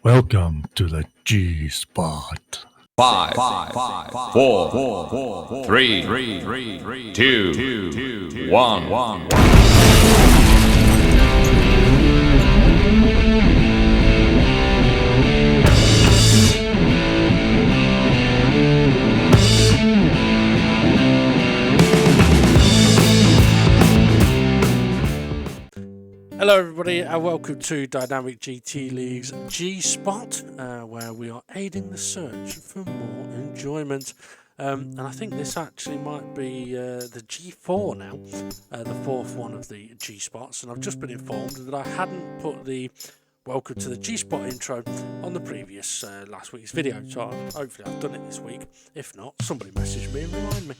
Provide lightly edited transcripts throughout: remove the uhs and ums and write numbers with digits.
Welcome to the G-Spot. Five, four, three, two, one. Hello everybody and welcome to Dynamic GT League's G-Spot, where we are aiding the search for more enjoyment. And I think this actually might be the G4 now, the fourth one of the G-Spots. And I've just been informed that I hadn't put the Welcome to the G-Spot intro on the previous last week's video. So hopefully I've done it this week. If not, somebody message me and remind me.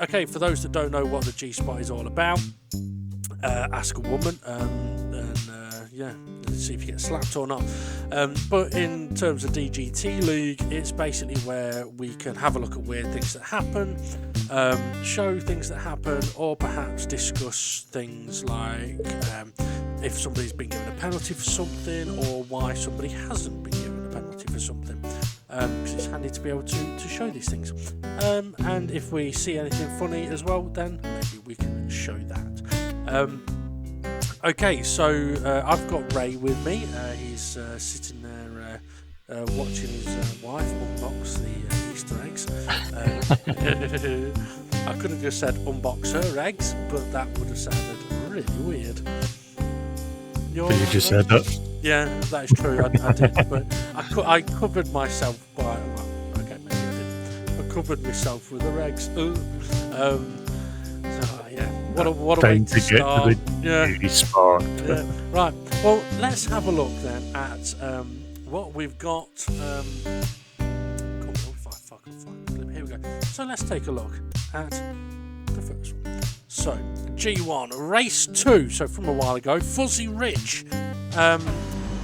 Okay, for those that don't know what the G-Spot is all about, ask a woman and see if you get slapped or not. But in terms of DGT League, it's basically where we can have a look at weird things that happen, show things that happen, or perhaps discuss things like if somebody's been given a penalty for something or why somebody hasn't been given a penalty for something. Because it's handy to be able to show these things. And if we see anything funny as well, then maybe we can show that. Okay, so I've got Ray with me. He's sitting there watching his wife unbox the Easter eggs. I could have just said unbox her eggs, but that would have sounded really weird. You just said that? Yeah, that is true. I did, but I covered myself by. Well, okay, maybe I didn't. I covered myself with her eggs. What a way to start. G-Spot. Yeah. Right. Well, let's have a look then at what we've got. Here we go. So let's take a look at the first one. So G1 Race 2. So from a while ago, Fuzzy Rich.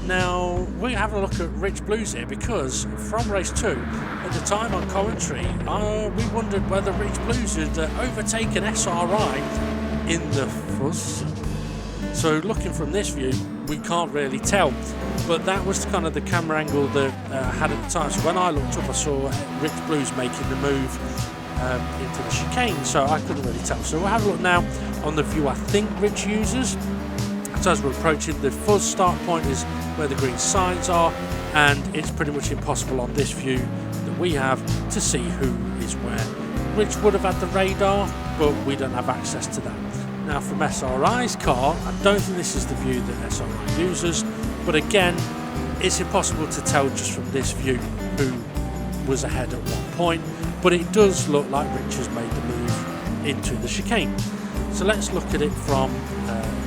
Now we're having a look at Rich Blues here because from Race 2, at the time on commentary, we wondered whether Rich Blues had overtaken SRI in the fuzz. So looking from this view, we can't really tell, but that was kind of the camera angle that I had at the time. So when I looked up, I saw Rich Blues making the move into the chicane, so I couldn't really tell. So we'll have a look now on the view I think Rich uses. So as we're approaching, the fuzz start point is where the green signs are, and it's pretty much impossible on this view that we have to see who is where. Rich would have had the radar, but we don't have access to that. Now from SRI's car, I don't think this is the view that SRI uses, but again, it's impossible to tell just from this view who was ahead at one point, but it does look like Rich has made the move into the chicane. So let's look at it from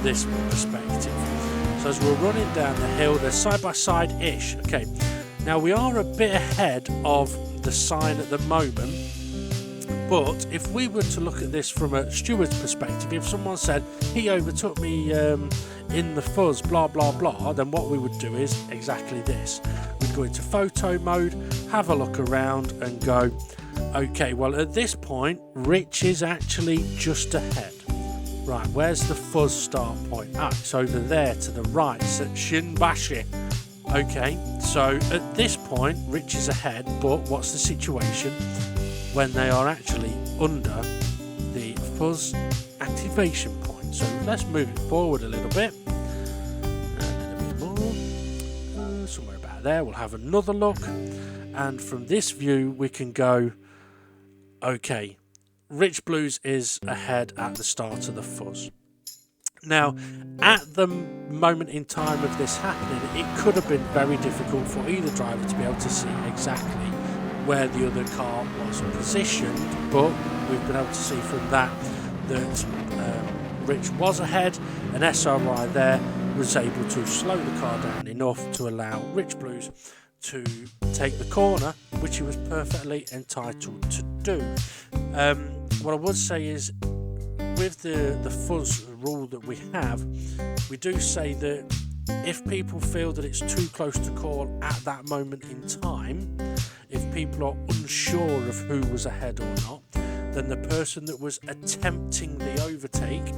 this perspective. So as we're running down the hill, they're side by side-ish. Okay, now we are a bit ahead of the sign at the moment, but if we were to look at this from a steward's perspective, if someone said, he overtook me in the fuzz, blah, blah, blah, then what we would do is exactly this. We'd go into photo mode, have a look around and go, okay, well at this point, Rich is actually just ahead. Right, where's the fuzz start point? It's over there to the right, it's at Shinbashi. Okay, so at this point, Rich is ahead, but what's the situation when they are actually under the fuzz activation point? So let's move it forward a little bit. A little bit more. Somewhere about there, we'll have another look. And from this view, we can go, okay, Rich Blues is ahead at the start of the fuzz. Now, at the moment in time of this happening, it could have been very difficult for either driver to be able to see exactly where the other car was positioned, but we've been able to see from that Rich was ahead, and SRI there was able to slow the car down enough to allow Rich Blues to take the corner, which he was perfectly entitled to do. What I would say is, with the fuzz rule that we have, we do say that if people feel that it's too close to call at that moment in time, if people are unsure of who was ahead or not, then the person that was attempting the overtake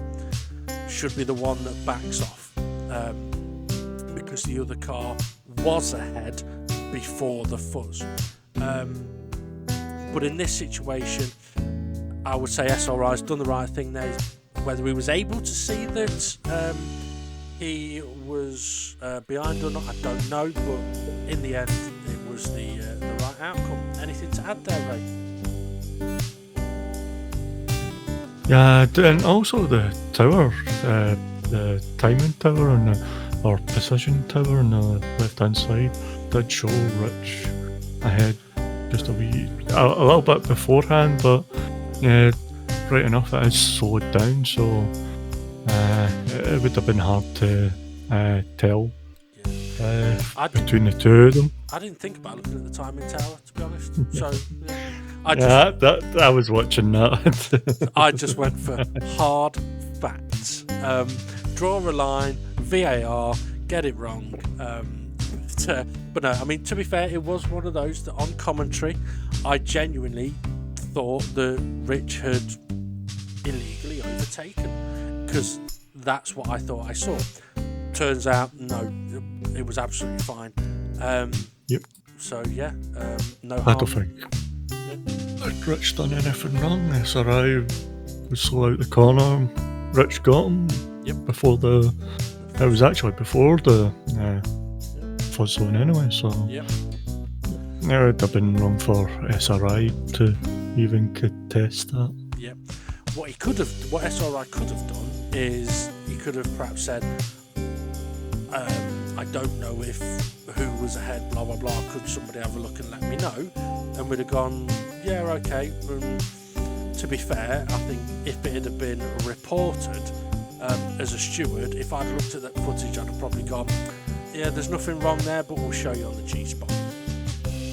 should be the one that backs off, because the other car was ahead before the fuzz. But in this situation, I would say SRI's done the right thing there. Whether he was able to see that he was behind or not, I don't know. But in the end, it was the right outcome. Anything to add there, Ray? Yeah, and also the tower, the timing tower or precision tower on the left-hand side did show Rich ahead just a little bit beforehand, but yeah, right enough it is slowed down, so it would have been hard to tell between the two of them. I didn't think about looking at the timing tower, to be honest. So I was watching that. I just went for hard facts. Draw a line, VAR, get it wrong. But no, I mean, to be fair, it was one of those that on commentary, I genuinely thought that Rich had illegally overtaken, because that's what I thought I saw. Turns out, no, it was absolutely fine. Yep. So yeah, no I harm. don't think Rich done anything wrong. SRI was slow out the corner. Rich got him. Yep. It was actually before the fuzz zone anyway. So Yep. it would have been wrong for SRI to even contest that. Yep. What SRI could have done is he could have perhaps said, I don't know who was ahead, blah blah blah, could somebody have a look and let me know? And we'd have gone, yeah, okay. To be fair, I think if it had been reported as a steward, if I'd looked at that footage, I'd have probably gone, yeah, there's nothing wrong there, but we'll show you on the G-Spot.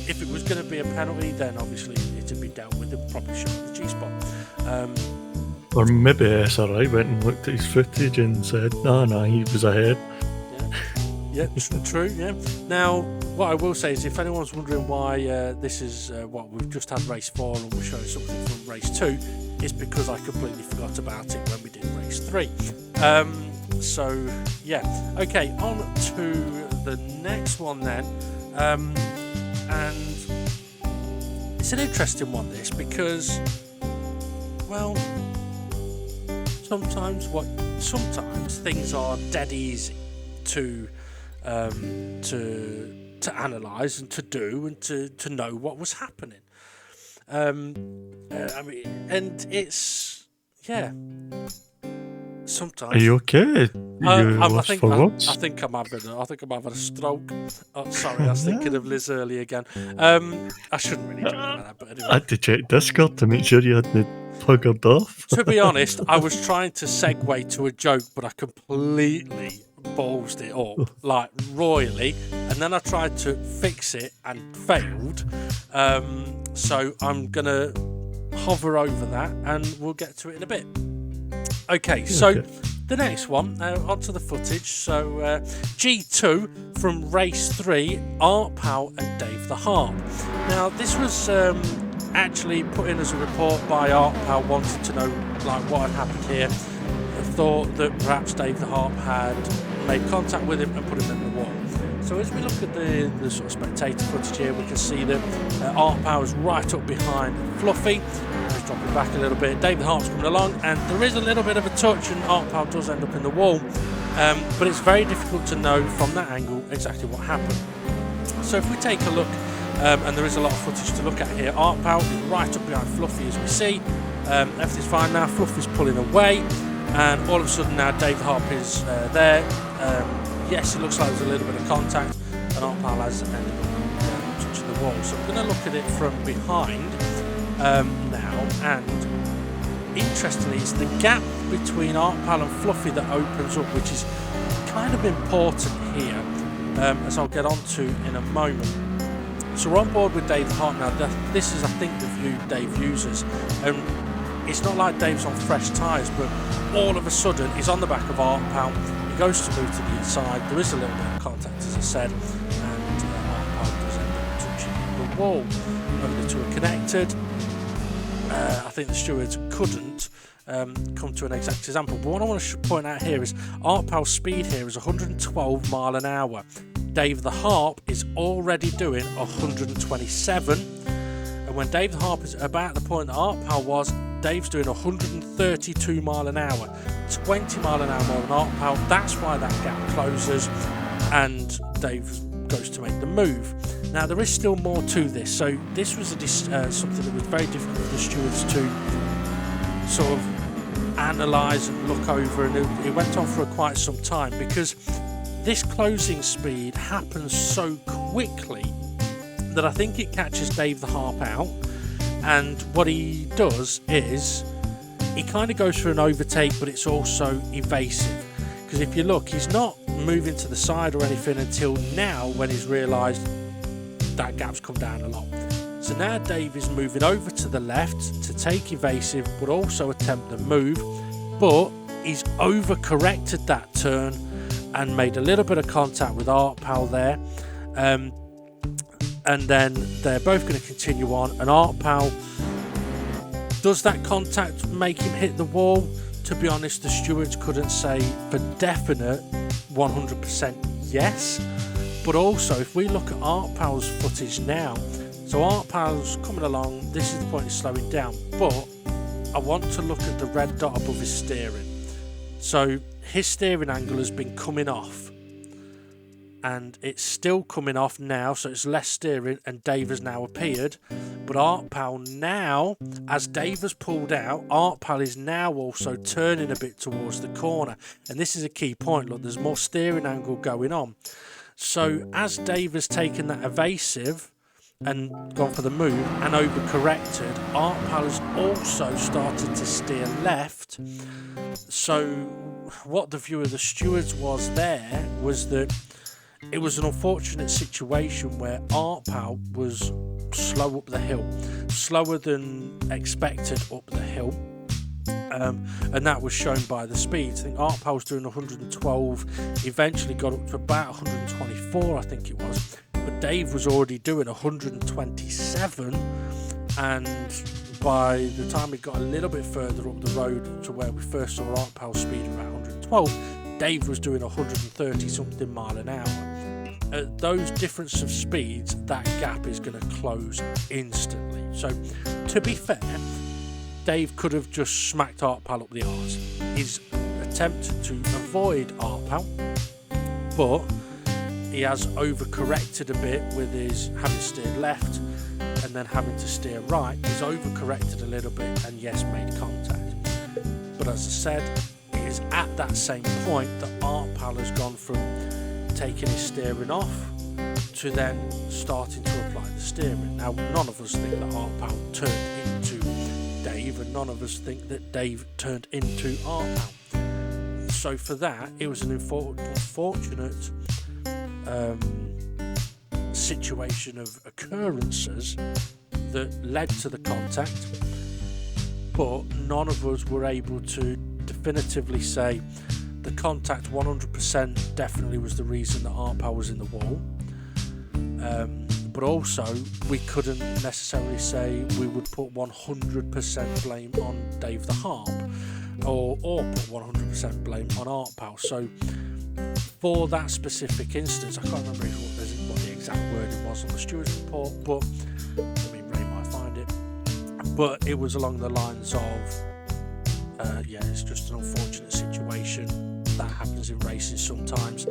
If it was going to be a penalty, then obviously it'd be dealt with and probably show on the G-Spot. Or maybe SRI went and looked at his footage and said, no, he was ahead. Yeah, true, yeah. Now, what I will say is, if anyone's wondering why this is we've just had race 4 and we're showing something from race 2, it's because I completely forgot about it when we did race 3. So, yeah. Okay, on to the next one then. And it's an interesting one, this, because, well, sometimes things are dead easy to analyse and to do and to know what was happening. I mean, and it's sometimes. Are you okay? I think I'm having a stroke. Oh, sorry, I was thinking of Liz early again. I shouldn't really joke about that, but anyway. I had to check Discord to make sure you hadn't pluggered off. To be honest, I was trying to segue to a joke, but I completely ballsed it up, like royally, and then I tried to fix it and failed. So I'm gonna hover over that, and we'll get to it in a bit. Okay, so the next one, onto the footage. So G2 from race 3, Art Powell and Dave the Harp. Now this was actually put in as a report by Art Powell, wanting to know like what had happened here. Thought that perhaps Dave the Harp had made contact with him and put him in the wall. So as we look at the sort of spectator footage here, we can see that Art Powell's right up behind Fluffy. He's dropping back a little bit. Dave the Harp's coming along, and there is a little bit of a touch, and Art Powell does end up in the wall. But it's very difficult to know from that angle exactly what happened. So if we take a look, and there is a lot of footage to look at here, Art Powell is right up behind Fluffy, as we see. Everything's fine now. Fluffy's pulling away. And all of a sudden now Dave the Harp is there. Yes, it looks like there's a little bit of contact, and Art Powell has ended up touching the wall. So I'm going to look at it from behind now, and interestingly it's the gap between Art Powell and Fluffy that opens up, which is kind of important here, as I'll get on to in a moment. So we're on board with Dave the Harp now. This is, I think, the view Dave uses, and it's not like Dave's on fresh tyres, but all of a sudden he's on the back of Art Powell. He goes to move to the inside. There is a little bit of contact, as I said, and Art Powell does end up touching the wall. The two are connected. I think the stewards couldn't come to an exact example, but what I want to point out here is Art Powell's speed here is 112 mile an hour. Dave the Harp is already doing 127. And when Dave the Harp is about the point that Art Pal was, Dave's doing 132 mile an hour, 20 mile an hour more than Art Pal. That's why that gap closes and Dave goes to make the move. Now there is still more to this. So this was something that was very difficult for the stewards to sort of analyse and look over, and it went on for quite some time because this closing speed happens so quickly that I think it catches Dave the Harp out. And what he does is he kind of goes for an overtake, but it's also evasive, because if you look, he's not moving to the side or anything until now, when he's realised that gap's come down a lot. So now Dave is moving over to the left to take evasive but also attempt the move, but he's overcorrected that turn and made a little bit of contact with Art Pal there, and then they're both going to continue on, and Art Pal, does that contact make him hit the wall? To be honest, the stewards couldn't say for definite 100% yes, but also if we look at Art Pal's footage now, so Art Pal's coming along, this is the point he's slowing down, but I want to look at the red dot above his steering. So his steering angle has been coming off, and it's still coming off now, so it's less steering, and Dave has now appeared. But Art Pal now, as Dave has pulled out, Art Pal is now also turning a bit towards the corner, and this is a key point. Look, there's more steering angle going on. So as Dave has taken that evasive and gone for the move and overcorrected, Art Pal has also started to steer left. So what the view of the stewards was there was that it was an unfortunate situation where Art Pal was slow up the hill, slower than expected up the hill, and that was shown by the speeds. I think Art Pal was doing 112, eventually got up to about 124, I think it was, but Dave was already doing 127, and by the time we got a little bit further up the road to where we first saw Art Pal's speed around 112, Dave was doing 130 something mile an hour. At those difference of speeds, that gap is going to close instantly. So to be fair, Dave could have just smacked Art Pal up the arse. He's attempted to avoid Art Pal, but he has overcorrected a bit with his having steered left and then having to steer right. He's overcorrected a little bit and yes, made contact. But as I said, it is at that same point that Art Pal has gone from taking his steering off to then starting to apply the steering. Now, none of us think that Art Pal turned into Dave, and none of us think that Dave turned into Art Pal. So for that, it was an unfortunate situation of occurrences that led to the contact, but none of us were able to definitively say the contact 100% definitely was the reason that Art Pal was in the wall, but also we couldn't necessarily say we would put 100% blame on Dave the Harp or put 100% blame on Art Pal. So for that specific instance, I can't remember what the exact wording was on the stewards report, but I mean, Ray might find it, but it was along the lines of it's just an unfortunate situation that happens in racing sometimes,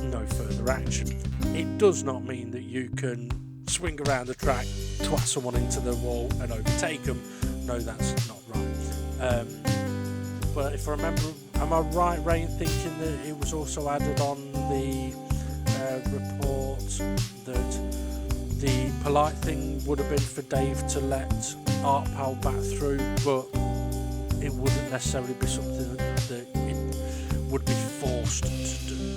no further action. It does not mean that you can swing around the track, twat someone into the wall and overtake them. No, that's not right. But if I remember, am I right, Ray, in thinking that it was also added on the report that the polite thing would have been for Dave to let Art Pal back through, but it wouldn't necessarily be something that it would be forced to do?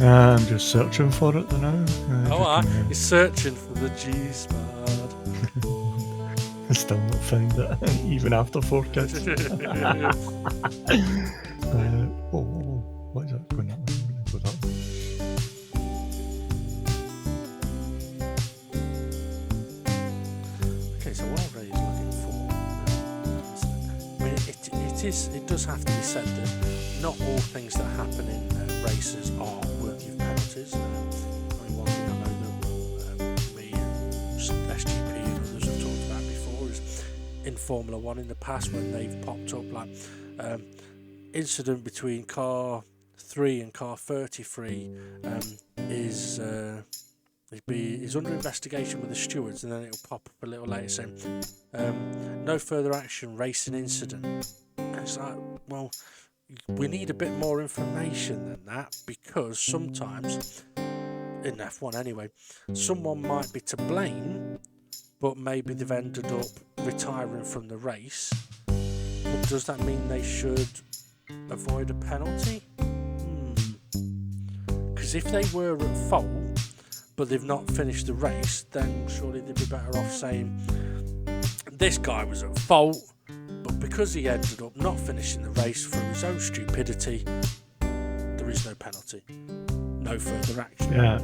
I'm just searching for it now. He's searching for the G-Spot. I still not found it, even after forecast. What is that going that way? Go that way. Okay, so what I'm really looking for, I mean, it it does have to be said that not all things that happen in races are worthy of penalties. I mean, one thing I know that me and SGP and others have talked about before is in Formula 1 in the past when they've popped up like incident between car 3 and car 33 is under investigation with the stewards, and then it'll pop up a little later saying no further action, racing incident. And it's like, well, we need a bit more information than that, because sometimes in F1 anyway, someone might be to blame, but maybe they've ended up retiring from the race. But does that mean they should avoid a penalty? Because if they were at fault but they've not finished the race, then surely they'd be better off saying this guy was at fault, but because he ended up not finishing the race through his own stupidity, there is no penalty, no further action. Yeah.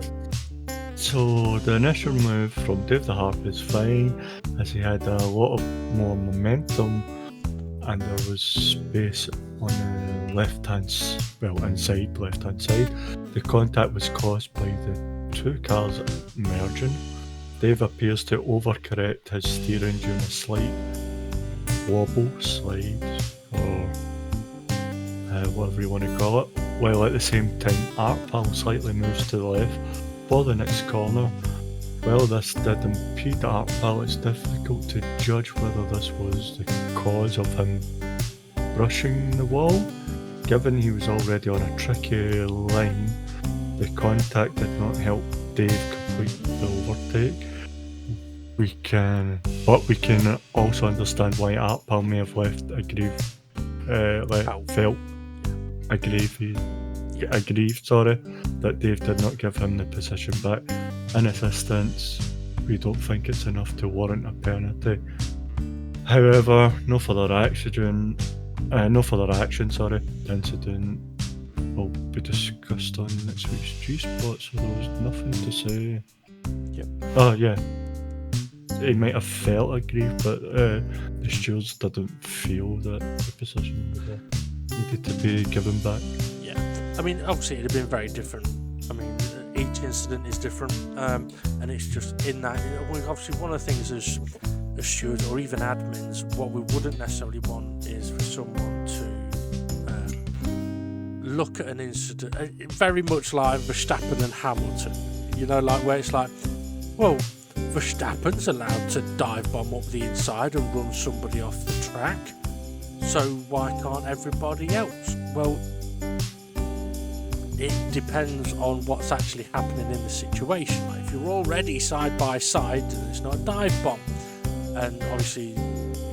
So the initial move from Dave the Harp is fine, as he had a lot of more momentum, and there was space on the inside left-hand side. The contact was caused by the two cars merging. Dave appears to overcorrect his steering during a slight slide, or whatever you want to call it, while at the same time Artpal slightly moves to the left for the next corner. While this did impede Artpal, it's difficult to judge whether this was the cause of him brushing the wall. Given he was already on a tricky line, the contact did not help Dave complete the overtake. We can also understand why Artpal may have felt aggrieved that Dave did not give him the position back. In this instance, we don't think it's enough to warrant a penalty. However, no further action. The incident will be discussed on next week's G-Spot, so there was nothing to say. Yep. Oh yeah, he might have felt aggrieved, but the stewards didn't feel that the position needed to be given back. Yeah, I mean, obviously it'd have been very different. I mean, each incident is different, and it's just in that. Obviously, one of the things as stewards or even admins, what we wouldn't necessarily want is for someone to look at an incident very much like Verstappen and Hamilton. You know, like where it's like, well, Verstappen's allowed to dive bomb up the inside and run somebody off the track, so why can't everybody else? Well, it depends on what's actually happening in the situation. Like if you're already side by side, it's not a dive bomb. And obviously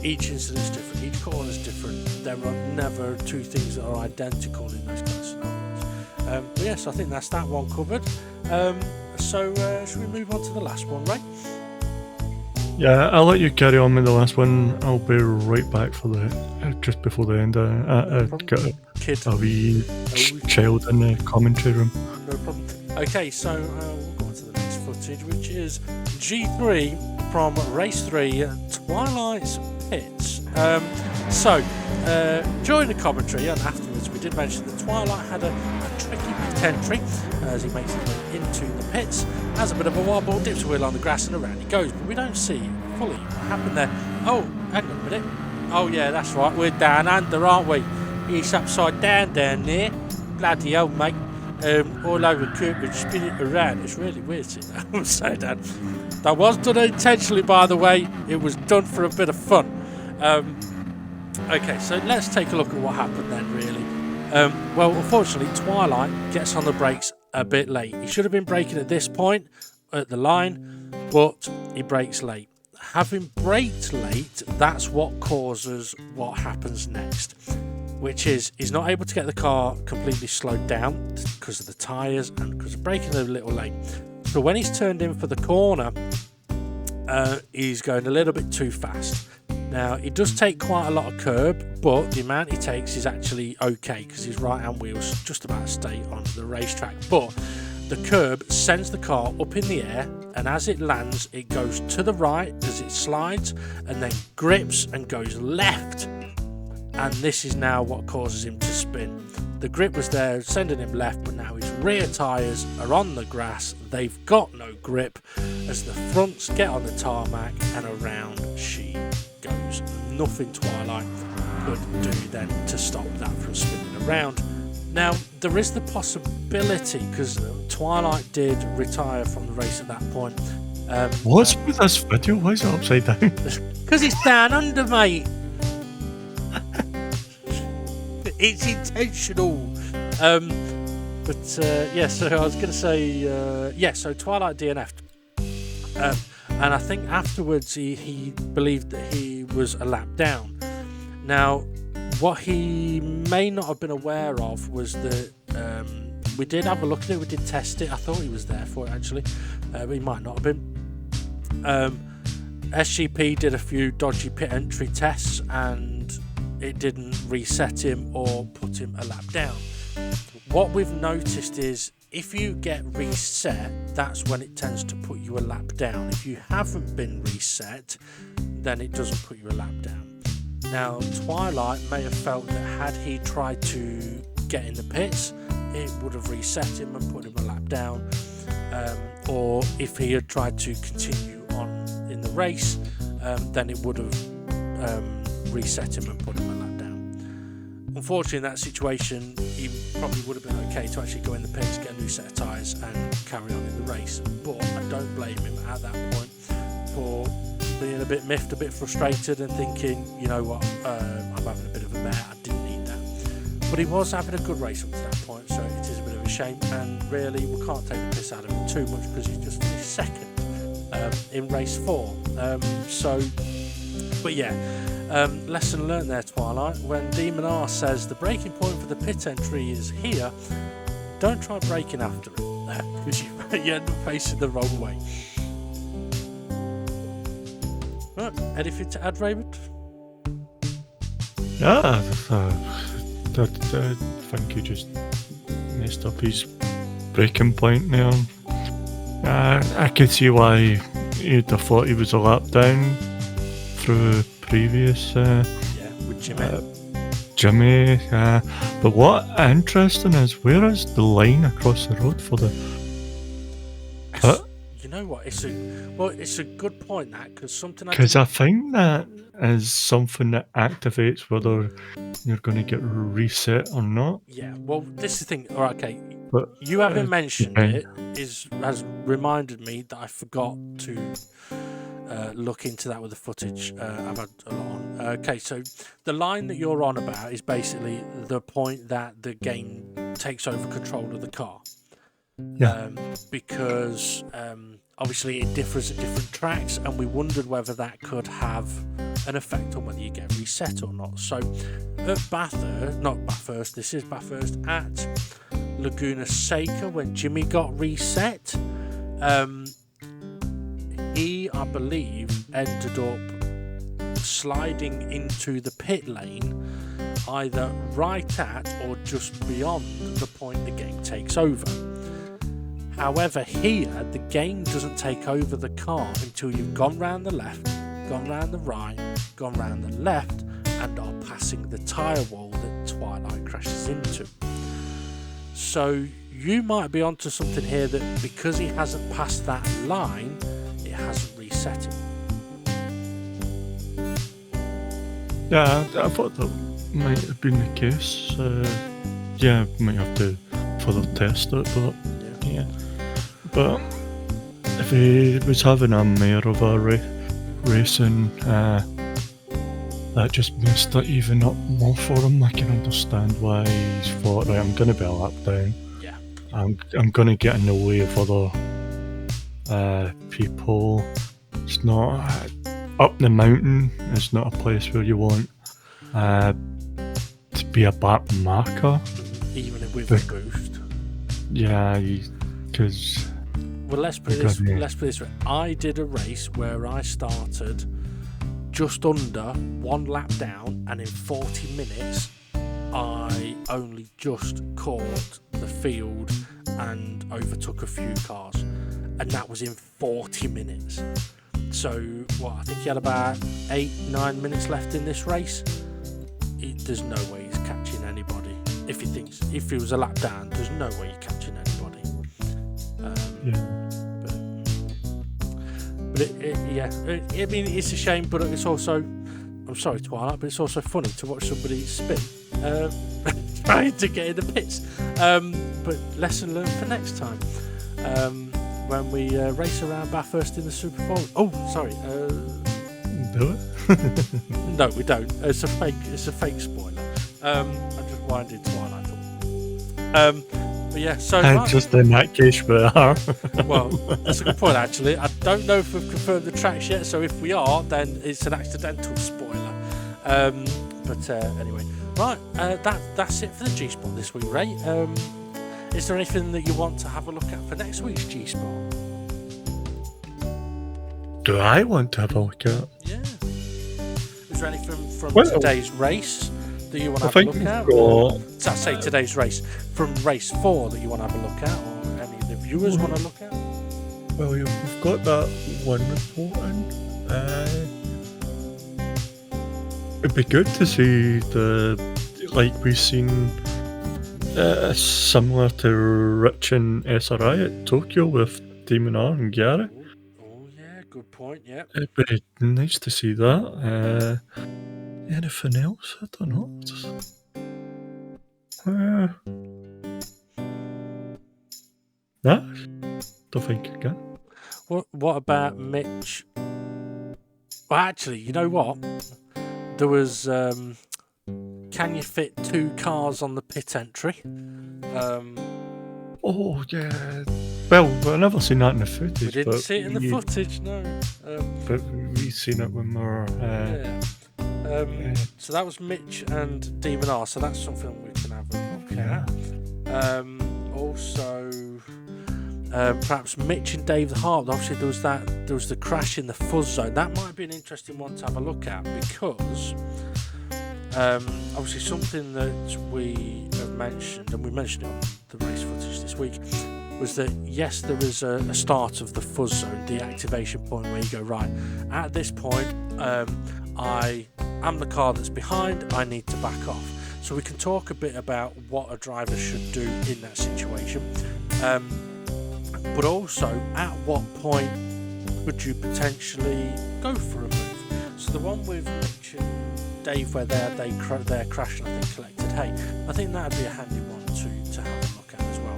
each incident is different, each corner is different. There are never two things that are identical in those kind of scenarios. But yes, I think that's that one covered. So should we move on to the last one, Ray? Yeah, I'll let you carry on with the last one. I'll be right back for the just before the end. Got a wee child in the commentary room. No problem. Okay, so we'll go on to the next footage, which is G3 from Race 3, Twilight's Pits. During the commentary and afterwards, we did mention that Twilight had a tricky pit entry as he makes his way into the pits, has a bit of a wobble, dips a wheel on the grass, and around he goes. But we don't see fully what happened there. Oh, hang on a minute. Oh yeah, that's right, we're down under, aren't we? He's upside down there. Bloody hell, mate. All over the curb and spin it around. It's really weird seeing that upside down. That was done intentionally, by the way. It was done for a bit of fun. Okay, so let's take a look at what happened then, really. Well, unfortunately, Twilight gets on the brakes a bit late. He should have been braking at this point, at the line, but he brakes late. Having braked late, that's what causes what happens next, which is he's not able to get the car completely slowed down because of the tyres and because of braking a little late. So when he's turned in for the corner, he's going a little bit too fast. Now, he does take quite a lot of curb, but the amount he takes is actually okay because his right-hand wheel's just about to stay on the racetrack. But the curb sends the car up in the air, and as it lands, it goes to the right as it slides and then grips and goes left. and this is now what causes him to spin. The grip was there, sending him left, but now his rear tyres are on the grass. They've got no grip as the fronts get on the tarmac, and around she goes. Nothing Twilight could do then to stop that from spinning around. Now, there is the possibility, because Twilight did retire from the race at that point. What's with this video? Why is it upside down? Because it's down under, mate. It's intentional. Yeah, so I was going to say, so Twilight DNF'd. And I think afterwards he believed that he was a lap down. Now, what he may not have been aware of was that we did have a look at it, we did test it. I thought he was there for it actually, but he might not have been. SGP did a few dodgy pit entry tests and it didn't reset him or put him a lap down. What we've noticed is if you get reset, that's when it tends to put you a lap down. If you haven't been reset, then it doesn't put you a lap down. Now, Twilight may have felt that had he tried to get in the pits, it would have reset him and put him a lap down. Or if he had tried to continue on in the race, then it would have reset him and put him a lap down. Unfortunately, in that situation, he probably would have been okay to actually go in the pits, get a new set of tyres and carry on in the race. But I don't blame him at that point for being a bit miffed, a bit frustrated and thinking, you know what, I'm having a bit of a mare, I didn't need that. But he was having a good race up to that point, so it is a bit of a shame, and really we can't take the piss out of him too much because he's just finished second in race 4. But yeah, lesson learned there, Twilight. When Demon R says the breaking point for the pit entry is here, don't try braking after it because you end up facing the wrong way. Right, anything to add, Raymond? Yeah, I think he just messed up his breaking point there. I could see why he'd have thought he was a lap down through previous with Jimmy. But what interesting is, where is the line across the road for the pit? You know what? It's a good point, that, because something. Because I think that is something that activates whether you're going to get reset or not. Yeah. Well, this is the thing. All right, okay. But you having mentioned it has reminded me that I forgot to look into that with the footage. I've had a lot on. Okay, so the line that you're on about is basically the point that the game takes over control of the car. Yeah. Because obviously it differs at different tracks, and we wondered whether that could have an effect on whether you get reset or not. So at Bathurst, this is Bathurst, at Laguna Seca, when Jimmy got reset, he, I believe, ended up sliding into the pit lane either right at or just beyond the point the game takes over. However, here, the game doesn't take over the car until you've gone round the left, gone round the right, gone round the left, and are passing the tyre wall that Twilight crashes into. So you might be onto something here, that because he hasn't passed that line, it hasn't reset him. Yeah, I thought that might have been the case. Yeah, might have to further test it, but yeah. But if he was having a mare of a racing, that just messed it even up more for him. I can understand why he's thought, right, I'm going to be a lap down. Yeah. I'm going to get in the way of other people. It's not up the mountain. It's not a place where you want to be a back marker. Even with a boost. Yeah, because. Well, let's put it this way. I did a race where I started just under one lap down, and in 40 minutes I only just caught the field and overtook a few cars, and that was in 40 minutes. So I think he had about 8-9 minutes left in this race. there's no way he's catching anybody. If he was a lap down, there's no way you're catching anybody. I mean, it's a shame, but it's also, I'm sorry, Twilight, but it's also funny to watch somebody spin trying to get in the pits. But lesson learned for next time. When we race around Bathurst in the Super Bowl. Oh, sorry. Do it? No, we don't. It's a fake spoiler. I'm just winding Twilight up. But yeah, so And just in that case we are. well, that's a good point actually. I don't know if we've confirmed the tracks yet, so if we are, then it's an accidental spoiler. But anyway, right, that's it for the G-Spot this week, Ray. Is there anything that you want to have a look at for next week's G-Spot? Do I want to have a look at? Yeah. Is there anything from today's race that you want to have a look at? I say today's race, from race 4 that you want to have a look at, or any of the viewers want to look at? Well, we've got that one report in. It'd be good to see we've seen similar to Rich and SRI at Tokyo with Damon R and Gary. Oh yeah, good point, yeah. It'd be nice to see that. Anything else? I don't know. Don't think you can. What about Mitch? Well, actually, you know what? There was can you fit 2 cars on the pit entry? Oh yeah. Well, I've never seen that in the footage. We didn't see it in the footage, no. But we've seen it when we were. So that was Mitch and Demon R. So that's something we can have a look at. Also, perhaps Mitch and Dave the Harp. Obviously, there was the crash in the fuzz zone. That might be an interesting one to have a look at because. Obviously something that we have mentioned, and we mentioned it on the race footage this week, was that yes, there is a start of the fuzz zone, the activation point where you go, right, at this point I am the car that's behind, I need to back off. So we can talk a bit about what a driver should do in that situation, but also at what point would you potentially go for a move. So the one with Mitch and Dave where they're crashing, I think, collected hay. I think that would be a handy one to have a look at as well.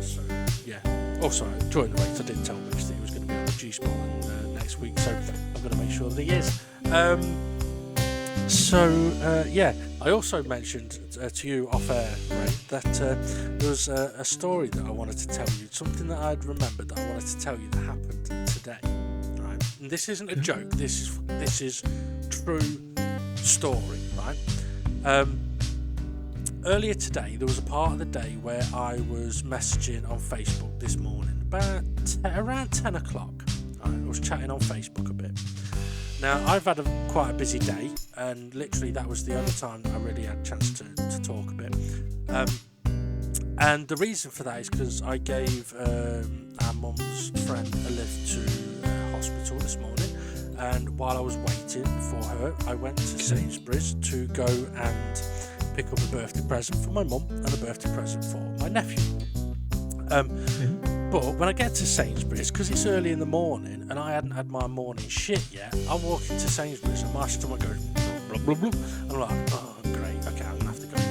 So yeah. Also, during the race, I did tell Mitch that he was going to be on the G-Spot next week, so I'm going to make sure that he is. I also mentioned to you off air, Ray, that there was a story that I wanted to tell you, something that I'd remembered that I wanted to tell you that happened today. Right? And this isn't a joke. This is true story, right? Earlier today, there was a part of the day where I was messaging on Facebook this morning, about around 10 o'clock. Right? I was chatting on Facebook a bit. Now, I've had quite a busy day, and literally that was the only time I really had a chance to talk a bit. And the reason for that is because I gave our mum's friend a lift to hospital this morning. And while I was waiting for her, I went to Sainsbury's to go and pick up a birthday present for my mum and a birthday present for my nephew. But when I get to Sainsbury's, because it's early in the morning and I hadn't had my morning shit yet, I walk into Sainsbury's and my stomach goes blah blah blah. And I'm like, oh great, okay, I'm gonna have to go to the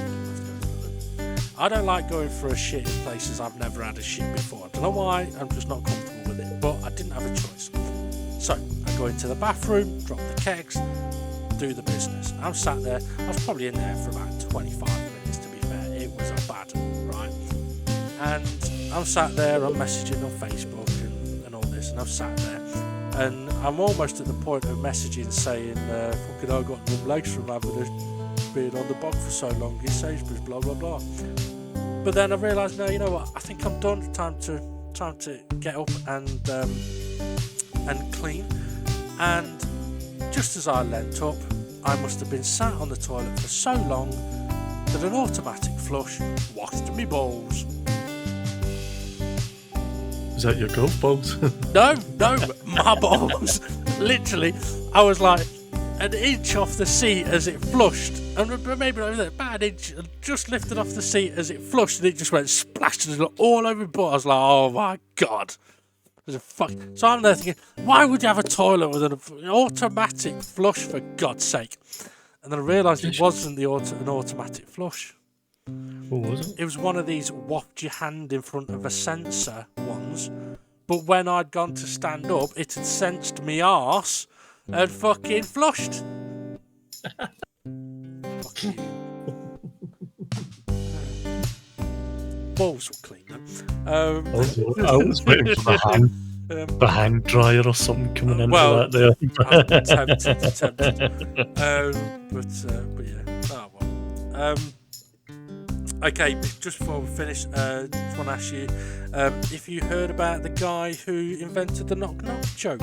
loo. I don't like going for a shit in places I've never had a shit before. I don't know why, I'm just not comfortable with it, but I didn't have a choice. So I go into the bathroom, drop the kegs, do the business. I'm sat there, I was probably in there for about 25 minutes to be fair, it was a bad, right? And I'm sat there, I'm messaging on Facebook and all this, and I've sat there, and I'm almost at the point of messaging saying, fucking I got numb legs from having been on the bog for so long in Sainsbury's, blah blah blah. But then I realised, no, you know what, I think I'm done, time to get up and clean. And just as I leant up, I must have been sat on the toilet for so long that an automatic flush washed me balls. Is that your golf balls? No, my balls. Literally, I was like, an inch off the seat as it flushed, and maybe not even about an inch, just lifted off the seat as it flushed, and it just went splashed and all over my butt. I was like, oh my god. So I'm there thinking, why would you have a toilet with an automatic flush, for God's sake? And then I realised it wasn't an automatic flush. What was it? It was one of these waft your hand in front of a sensor ones. But when I'd gone to stand up, it had sensed me arse and fucking flushed. Fuck you. Balls were clean then. I was waiting for the hand dryer or something coming into that there. I'm tempted. But yeah. Oh well. Okay, just before we finish, just want to ask you if you heard about the guy who invented the knock knock joke.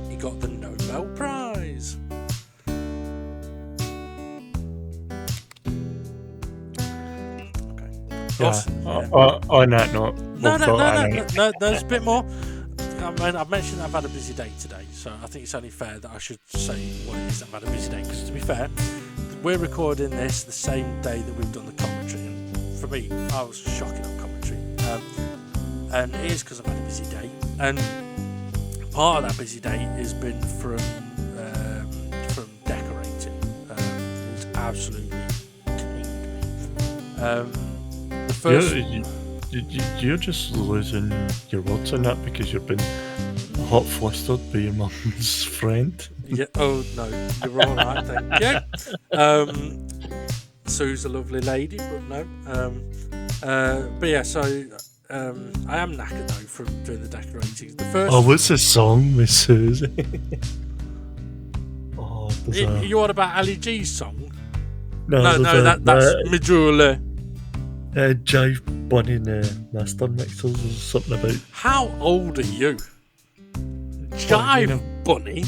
He got the Nobel Prize. On that note, no, there's a bit more. I mean, I've mentioned I've had a busy day today, so I think it's only fair that I should say what it is I've had a busy day, because to be fair, we're recording this the same day that we've done the commentary, and for me, I was shocking on commentary, and it is because I've had a busy day, and part of that busy day has been from decorating. It's absolutely king. The first... You're just losing your words on that because you've been hot flustered by your mum's friend. Yeah. Oh no, you're all right. Thank you. Sue's a lovely lady, but no. But yeah, so I am knackered though from doing the decorating. The first. Oh, what's the song, Miss Susie? You on about Ali G's song? No, that's Majula. Jive Bunny in Master Mixers or something about. How old are you? Jive Bunny?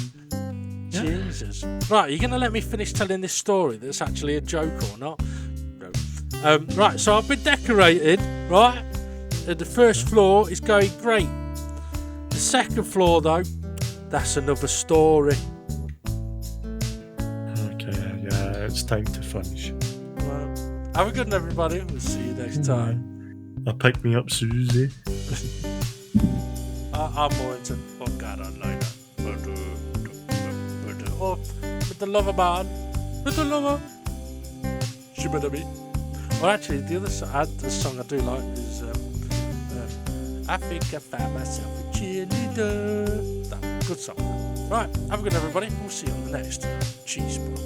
Yeah. Jesus. Right, are you going to let me finish telling this story that's actually a joke or not? No. Right, so I've been decorated, right? And the first floor is going great. The second floor, though, that's another story. Okay, yeah, it's time to finish. Have a good one, everybody. We'll see you next time. Pick me up, Susie. I'm more into fuck God online. Oh, with the lover man. With the lover. Shibba-dabby. Well, actually, the song I do like is I think I found myself a cheerleader. Good song. Right, have a good one, everybody. We'll see you on the next G-Spot.